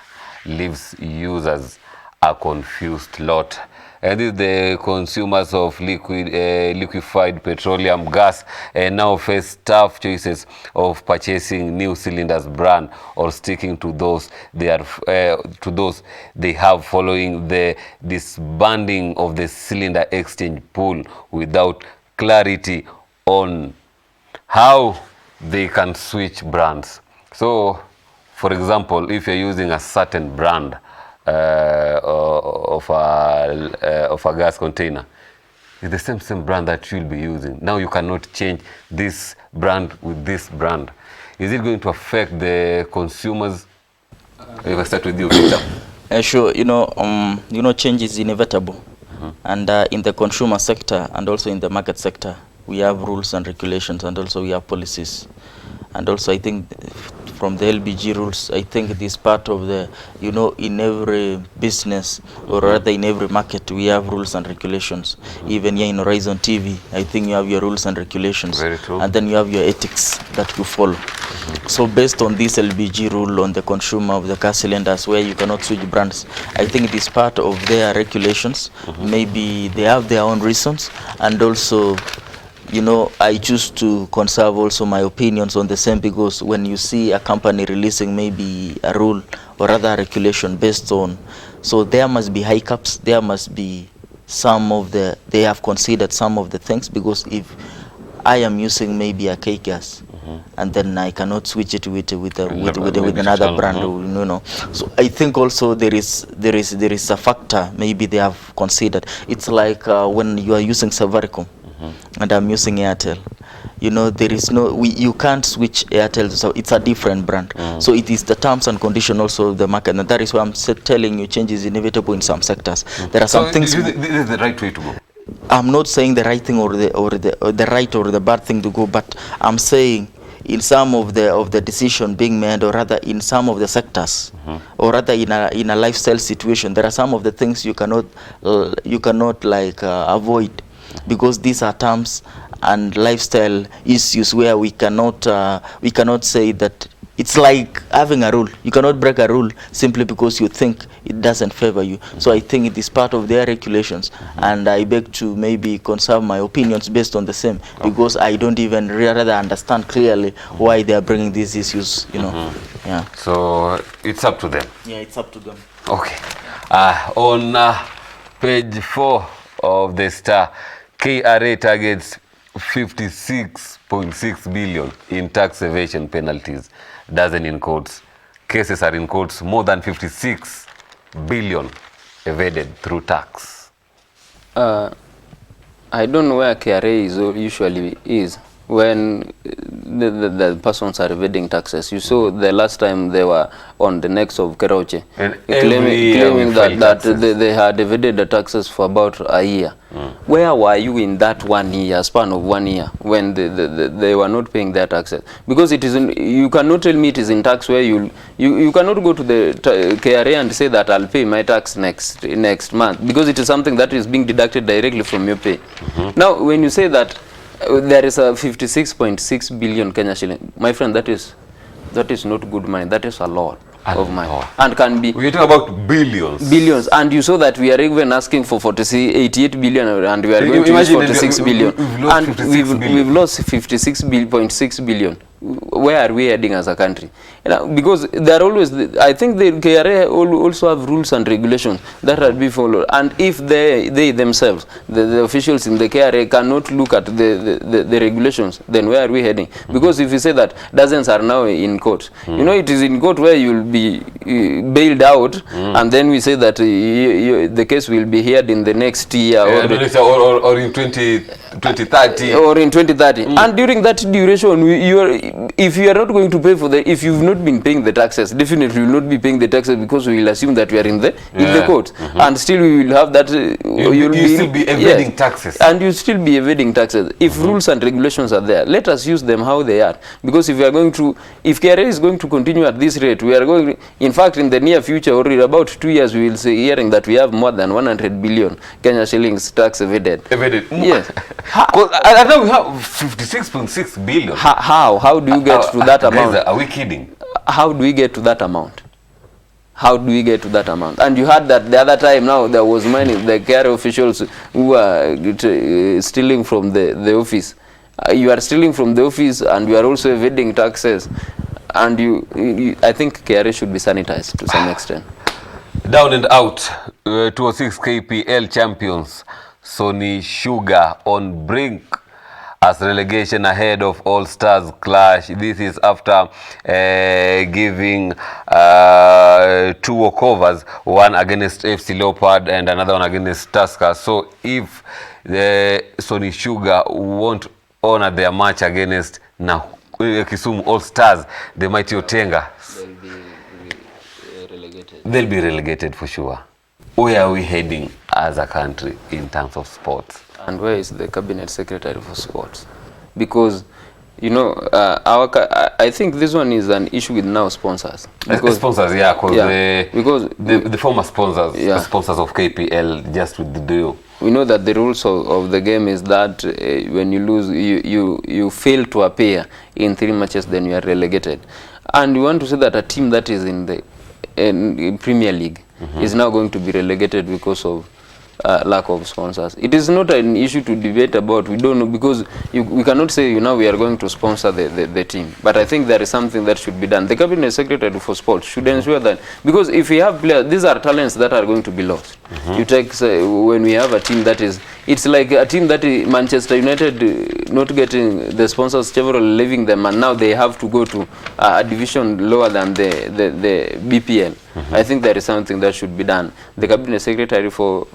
Speaker 1: leaves users a confused lot. And this is the consumers of liquefied petroleum gas now face tough choices of purchasing new cylinders brand or sticking to those they have following the disbanding of the cylinder exchange pool without clarity on how they can switch brands. So, for example, if you're using a certain brand of a gas container, it's the same brand that you'll be using. Now you cannot change this brand with this brand. Is it going to affect the consumers? If I start with you, Peter.
Speaker 2: Sure. Change is inevitable, and in the consumer sector and also in the market sector, we have rules and regulations, and also we have policies. And also I think from the LPG rules, I think this part of the, in every business or rather in every market, we have rules and regulations. Even here in Horizontv, I think you have your rules and regulations.
Speaker 1: Very true.
Speaker 2: And then you have your ethics that you follow. So based on this LPG rule on the consumer of the gas cylinders where you cannot switch brands, I think it is part of their regulations. Maybe they have their own reasons, and also I choose to conserve also my opinions on the same, because when you see a company releasing maybe a rule or other regulation based on, so there must be hiccups, there must be they have considered some of the things, because if I am using maybe a K-gas and then I cannot switch it with another brand, So I think also there is a factor maybe they have considered. It's like when you are using Safaricom and I'm using Airtel, there is you can't switch Airtel, so it's a different brand. So it is the terms and conditions also of the market, and that is why I'm telling you change is inevitable in some sectors. There are some things.
Speaker 1: This is the right way to go.
Speaker 2: I'm not saying the right thing or the right or the bad thing to go, but I'm saying in some of the decision being made, or rather in some of the sectors, or rather in a lifestyle situation, there are some of the things you cannot avoid, because these are terms and lifestyle issues where we cannot say that it's like having a rule. You cannot break a rule simply because you think it doesn't favor you. So I think it is part of their regulations, and I beg to maybe conserve my opinions based on the same, because I don't even rather understand clearly why they are bringing these issues. Yeah.
Speaker 1: So it's up to them.
Speaker 2: Yeah, it's up to them.
Speaker 1: Okay. On page 4 of the Star, KRA targets 56.6 billion in tax evasion penalties. Dozen in courts. Cases are in courts. More than 56 billion evaded through tax.
Speaker 3: I don't know where KRA usually is when the persons are evading taxes. You saw the last time they were on the necks of Keroche, claiming that they had evaded the taxes for about a year. Where were you in that 1 year, span of 1 year, when they were not paying their taxes? Because it is you cannot tell me it is in tax where you cannot go to the KRA and say that I'll pay my tax next month, because it is something that is being deducted directly from your pay. Now, when you say that there is a 56.6 billion Kenya shilling, my friend, that is not good money. That is a lot. of money. And can be...
Speaker 1: We're talking about billions.
Speaker 3: Billions. And you saw that we are even asking for 88 billion and we are going to use 46 billion. We've lost 56.6 billion. Where are we heading as a country? Because there are always, I think the KRA also have rules and regulations that are be followed. And if they themselves, the officials in the KRA cannot look at the regulations, then where are we heading? Because if you say that dozens are now in court, you know, it is in court where you will be bailed out, and then we say that the case will be heard in the next year
Speaker 1: or in 2030.
Speaker 3: Or in 2030. And during that duration, if you are not going to pay for if you've not been paying the taxes, definitely you will not be paying the taxes, because we will assume that we are in the court, and still we will have that.
Speaker 1: You still be evading taxes,
Speaker 3: and you still be evading taxes. If rules and regulations are there, let us use them how they are. Because if we are going to, if KRA is going to continue at this rate, we are going. In fact, in the near future, or in about 2 years, we will see hearing that we have more than 100 billion Kenya shillings tax evaded. Yes.
Speaker 1: I know we have 56.6 billion.
Speaker 3: How do you get to that amount?
Speaker 1: Guys, are we kidding?
Speaker 3: How do we get to that amount? How do we get to that amount? And you heard that the other time now there was money, the care officials who are stealing from the office. You are stealing from the office and you are also evading taxes. And I think KRA should be sanitized to some extent.
Speaker 1: Down and out, 206 KPL champions, Sony Sugar on brink as relegation ahead of All Stars clash. This is after giving 2 walkovers, one against FC Leopard and another one against Tusker. So if the Sony Sugar won't honor their match against Kisumu All Stars, the mighty Otenga, they'll be relegated for sure. Where are we heading as a country in terms of sports?
Speaker 3: And where is the cabinet secretary for sports? Because, you know, I think this one is an issue with now sponsors.
Speaker 1: Because sponsors, because the former sponsors, the sponsors of KPL, just with the deal.
Speaker 3: We know that the rules of the game is that when you lose, you fail to appear in 3 matches, then you are relegated. And we want to say that a team that is in the Premier League is now going to be relegated because of lack of sponsors. It is not an issue to debate about. We don't know, because we cannot say, you know, we are going to sponsor the team. But I think there is something that should be done. The cabinet secretary for sports should ensure that, because if we have players, these are talents that are going to be lost. You take, when we have a team that is, it's like a team that Manchester United not getting the sponsors, several leaving them, and now they have to go to a division lower than the BPL. I think there is something that should be done. The cabinet secretary for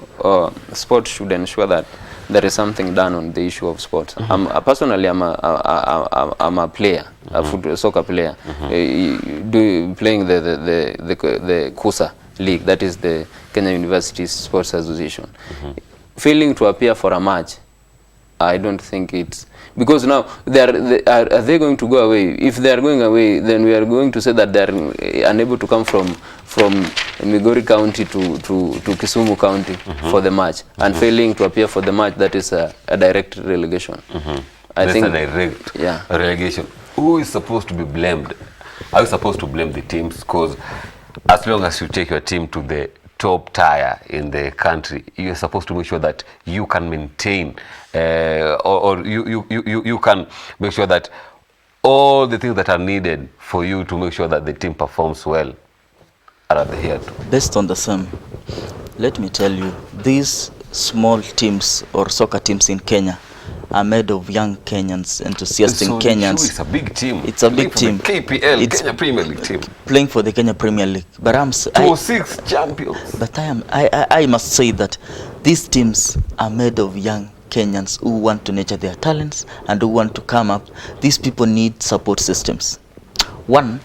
Speaker 3: sports should ensure that there is something done on the issue of sports. Personally, I'm a player, a soccer player, playing the KUSA League, that is the Kenya University Sports Association. Failing to appear for a match, I don't think it's, because now are they going to go away? If they are going away, then we are going to say that they are unable to come from Migori County to Kisumu County for the match, and failing to appear for the match, that is a direct relegation.
Speaker 1: I think a direct relegation. Who is supposed to be blamed? Are you supposed to blame the teams? Because as long as you take your team to the top tier in the country, you're supposed to make sure that you can maintain or you can make sure that all the things that are needed for you to make sure that the team performs well are adhered to.
Speaker 2: Based on the same, let me tell you, these small teams or soccer teams in Kenya are made of young Kenyans, enthusiastic Kenyans.
Speaker 1: It's a big team.
Speaker 2: It's a big team.
Speaker 1: KPL, it's Kenya Premier League team.
Speaker 2: Playing for the Kenya Premier League. But
Speaker 1: 206 champions.
Speaker 2: But I must say that these teams are made of young Kenyans who want to nurture their talents and who want to come up. These people need support systems. One,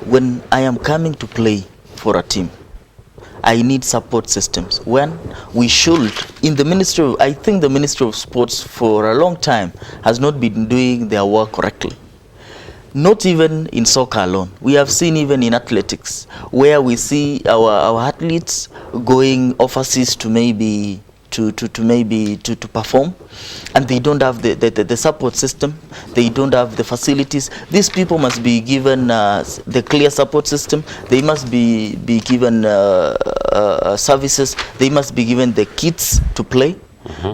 Speaker 2: when I am coming to play for a team, I need support systems. When we should, in the Ministry of, I think the Ministry of Sports for a long time has not been doing their work correctly. Not even in soccer alone. We have seen even in athletics, where we see our athletes going overseas to maybe maybe to perform, and they don't have the support system, they don't have the facilities. These people must be given the clear support system, they must be given services, they must be given the kits to play.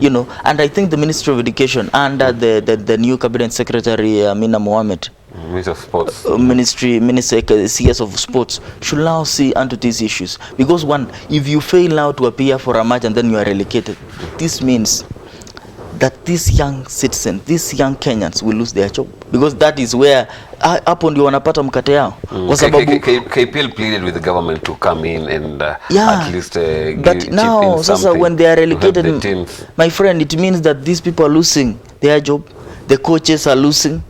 Speaker 2: You know, and I think the Ministry of Education under the new Cabinet Secretary Amina Mohamed,
Speaker 1: Minister of Sports,
Speaker 2: Minister CS of Sports, should now see onto these issues. Because one, if you fail now to appear for a match and then you are relegated, this means that these young citizens, these young Kenyans will lose their job, because that is where hapo ndio wanapata mkate yao. Kwa sababu
Speaker 1: KPL pleaded with the government to come in and at least
Speaker 2: but now sasa when they are relegated, my friend, it means that these people are losing their job, the coaches are losing.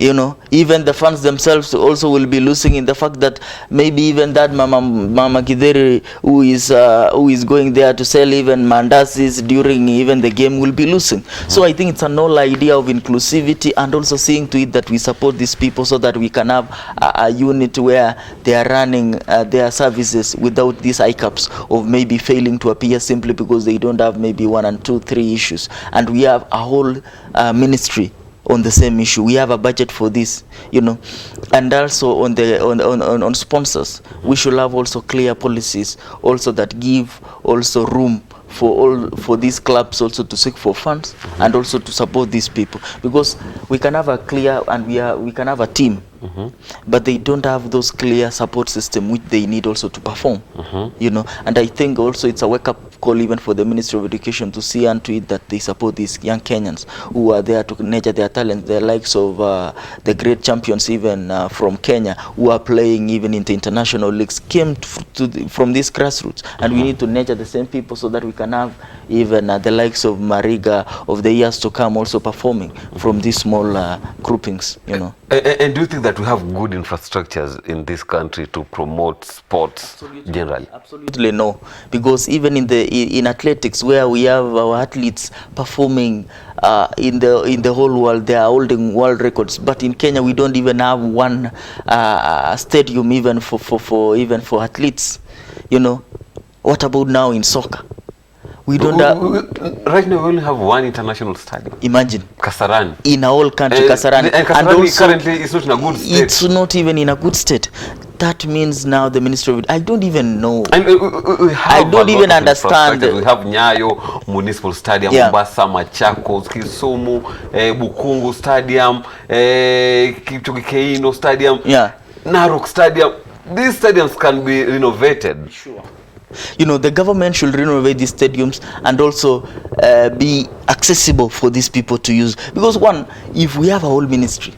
Speaker 2: You know, even the fans themselves also will be losing in the fact that maybe even that Mama Kideri who is going there to sell even mandasis during even the game will be losing. So I think it's an whole idea of inclusivity, and also seeing to it that we support these people so that we can have a unit where they are running their services without these hiccups of maybe failing to appear simply because they don't have maybe 1 and 2, 3 issues. And we have a whole ministry on the same issue. We have a budget for this, you know. And also on sponsors, we should have also clear policies also that give also room for these clubs also to seek for funds and also to support these people, because we can have a clear and we can have a team, but they don't have those clear support system which they need also to perform, you know. And I think also it's a wake-up call even for the Ministry of Education to see unto it that they support these young Kenyans who are there to nurture their talent, the likes of the great champions even from Kenya who are playing even in the international leagues came from these grassroots, and we need to nurture the same people so that we can have even the likes of Mariga of the years to come also performing from these small groupings, you know.
Speaker 1: And do you think that we have good infrastructures in this country to promote sports generally?
Speaker 2: Absolutely no, because even in athletics, where we have our athletes performing in the whole world, they are holding world records. But in Kenya, we don't even have one stadium even for athletes. You know, what about now in soccer? We don't have.
Speaker 1: Right now, we only have one international stadium.
Speaker 2: Imagine.
Speaker 1: Kasarani.
Speaker 2: In a whole country, Kasarani.
Speaker 1: And Kasarani also, currently is not in a good state.
Speaker 2: It's not even in a good state. That means now the Ministry of... I don't even know.
Speaker 1: And
Speaker 2: I don't even understand.
Speaker 1: We have Nyayo Municipal Stadium, Mombasa, Machakos, Kisumu, Bukungu Stadium, Kipchoge Stadium, Narok Stadium. These stadiums can be renovated.
Speaker 2: Sure. You know, the government should renovate these stadiums and also be accessible for these people to use. Because one, if we have a whole ministry,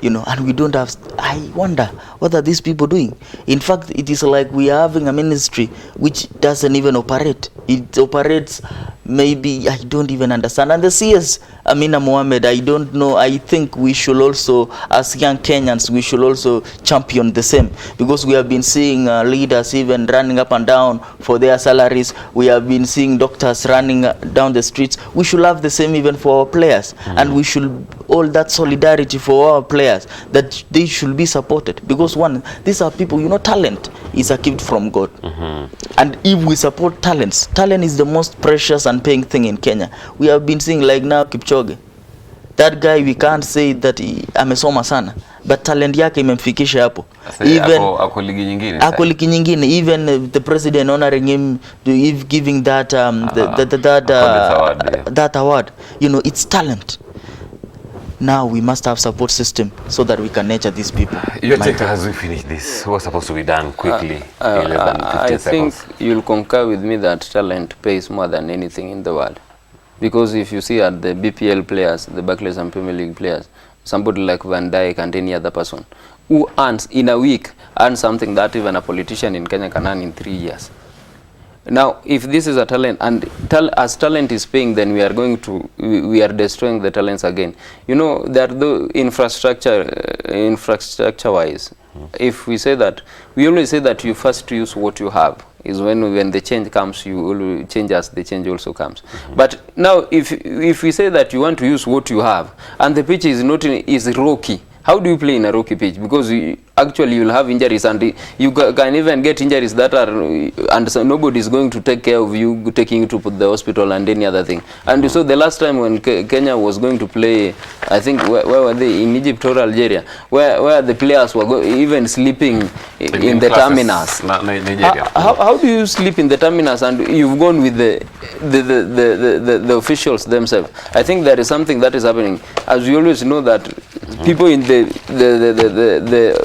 Speaker 2: you know, and we don't have, I wonder what are these people doing. In fact, it is like we are having a ministry which doesn't even operate. It operates maybe, I don't even understand. And the CS Amina Mohamed, I don't know. I think we should also, as young Kenyans, we should also champion the same, because we have been seeing leaders even running up and down for their salaries. We have been seeing doctors running down the streets. We should have the same even for our players, and we should all that solidarity for our players, that they should be supported, because one, these are people, you know, talent is a gift from God, and if we support talents, talent is the most precious and paying thing in Kenya. We have been seeing like now Kipchoge, that guy, we can't say that amesoma sana, but talent yake imemfikisha hapo. Even
Speaker 1: ako ligi
Speaker 2: nyingine, even the president honoring him, giving that that award. You know, it's talent. Now we must have support system so that we can nurture these people.
Speaker 1: Your take as we finish this, what's supposed to be done quickly in less than 15 seconds?
Speaker 3: I think you'll concur with me that talent pays more than anything in the world. Because if you see at the BPL players, the Barclays and Premier League players, somebody like Van Dijk and any other person who earns in a week, earns something that even a politician in Kenya can earn in 3 years. Now, if this is a talent, and as talent is paying, then we are destroying the talents again. You know, that the infrastructure-wise, if we say that, we always say that you first use what you have. Is when the change comes, you will change as the change also comes. But now, if we say that you want to use what you have, and the pitch is rocky, How do you play in a rocky pitch? Because actually you'll have injuries, and you can even get injuries that are, and so nobody is going to take care of you, taking you to the hospital and any other thing. And so the last time when Kenya was going to play, I think, where were they, in Egypt or Algeria, where the players were even sleeping in the terminus. How do you sleep in the terminus and you've gone with the officials themselves? I think there is something that is happening. As you always know that people in the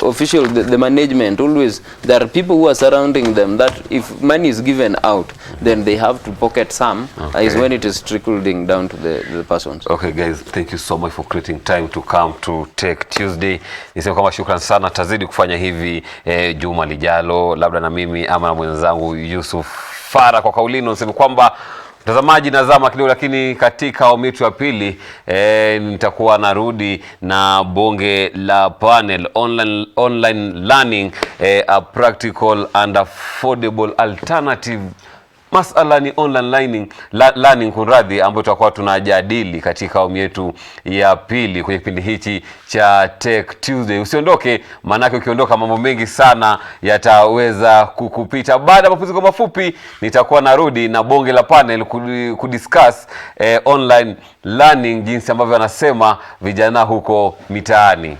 Speaker 3: official, the management, always there are people who are surrounding them that if money is given out, then they have to pocket some. Is when it is trickling down to the persons.
Speaker 1: Okay guys, thank you so much for creating time to come to Tech Tuesday. Nisema kama shukran sana, tazidi kufanya hivi juma lijalo, labda na mimi ama na mwenzangu Yusuf Farah. Kwa kaulini nisema kwamba mtazamaji nazama kidogo, lakini katika awamu yetu ya pili nitakuwa narudi na bonge la panel online learning, a practical and affordable alternative. Masala ni online learning kunradhi, ambayo tutakuwa tunajadili katika awamu yetu ya pili kwenye kipindi hichi cha Tech Tuesday. Usiondoke, manake ukiondoka mambo mengi sana yataweza kukupita. Baada ya mapumziko mafupi nitakuwa narudi na bonge la panel kudiscuss online learning, jinsi ambavyo wanasema vijana huko mitaani.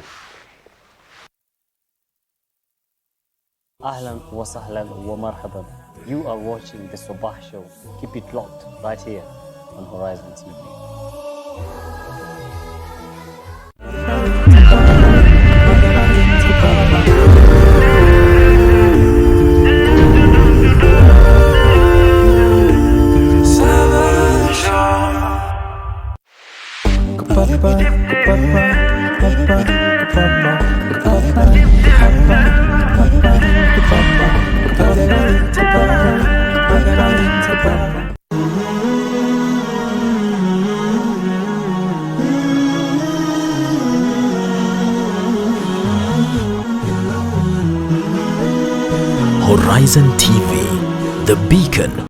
Speaker 4: Ahlan wa sahlan wa marhaban. You are watching the Sabah Show. Keep it locked right here on Horizon TV.
Speaker 5: Horizon TV, the beacon